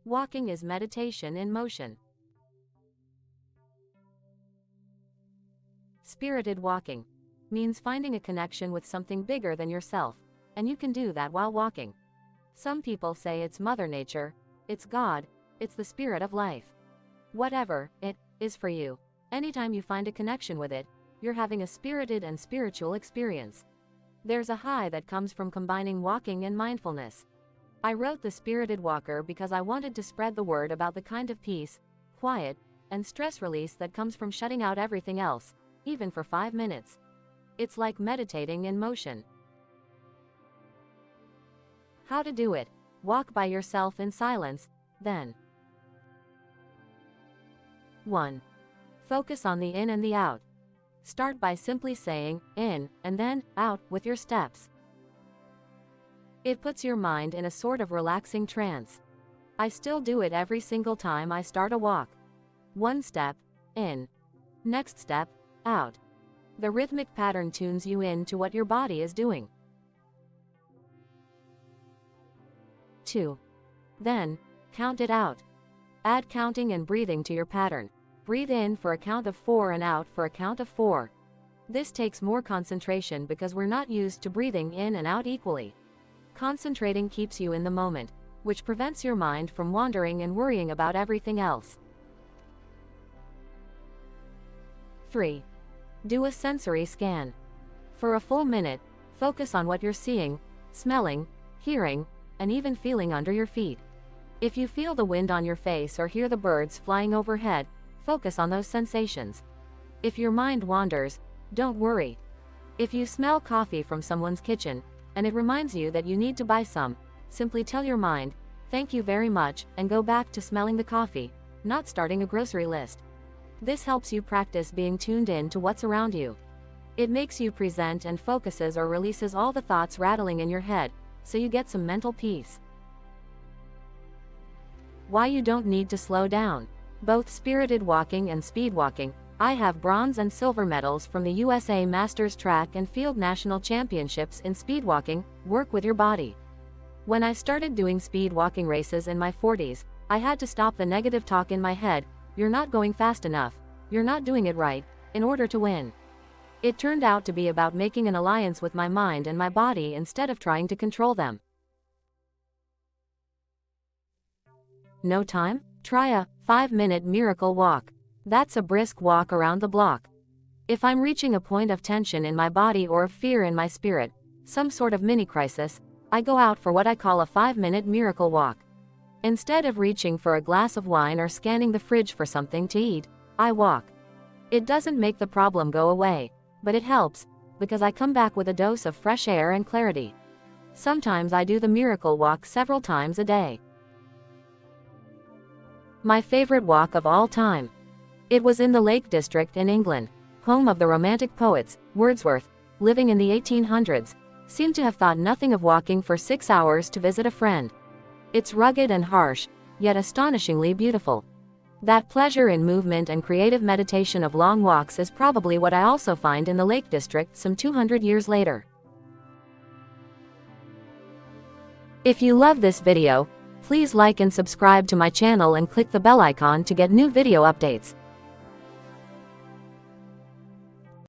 Walking is meditation in motion. Spirited walking means finding a connection with something bigger than yourself, and you can do that while walking. Some people say it's Mother Nature, it's God, it's the spirit of life. Whatever it is for you, anytime you find a connection with it, you're having a spirited and spiritual experience. There's a high that comes from combining walking and mindfulness. I wrote The Spirited Walker because I wanted to spread the word about the kind of peace, quiet, and stress release that comes from shutting out everything else, even for 5 minutes. It's like meditating in motion. How to do it? Walk by yourself in silence, then. 1. Focus on the in and the out. Start by simply saying, in, and then, out, with your steps. It puts your mind in a sort of relaxing trance. I still do it every single time I start a walk. 1 step, in. Next step, out. The rhythmic pattern tunes you in to what your body is doing. 2. Then, count it out. Add counting and breathing to your pattern. Breathe in for a count of 4 and out for a count of 4. This takes more concentration because we're not used to breathing in and out equally. Concentrating keeps you in the moment, which prevents your mind from wandering and worrying about everything else. 3. Do a sensory scan. For a full minute, focus on what you're seeing, smelling, hearing, and even feeling under your feet. If you feel the wind on your face or hear the birds flying overhead, focus on those sensations. If your mind wanders, don't worry. If you smell coffee from someone's kitchen, and it reminds you that you need to buy some, simply tell your mind, "Thank you very much," and go back to smelling the coffee, not starting a grocery list. This helps you practice being tuned in to what's around you. It makes you present and focuses or releases all the thoughts rattling in your head, so you get some mental peace. Why you don't need to slow down. Both spirited walking and speed walking, I have bronze and silver medals from the USA Masters Track and Field National Championships in speed walking. Work with your body. When I started doing speed walking races in my 40s, I had to stop the negative talk in my head, "You're not going fast enough, you're not doing it right," in order to win. It turned out to be about making an alliance with my mind and my body instead of trying to control them. No time? Try a 5-minute miracle walk. That's a brisk walk around the block. If I'm reaching a point of tension in my body or of fear in my spirit, some sort of mini crisis, I go out for what I call a 5-minute miracle walk. Instead of reaching for a glass of wine or scanning the fridge for something to eat, I walk. It doesn't make the problem go away, but it helps, because I come back with a dose of fresh air and clarity. Sometimes I do the miracle walk several times a day. My favorite walk of all time. It was in the Lake District in England, home of the Romantic poets. Wordsworth, living in the 1800s, seemed to have thought nothing of walking for 6 hours to visit a friend. It's rugged and harsh, yet astonishingly beautiful. That pleasure in movement and creative meditation of long walks is probably what I also find in the Lake District some 200 years later. If you love this video, please like and subscribe to my channel and click the bell icon to get new video updates.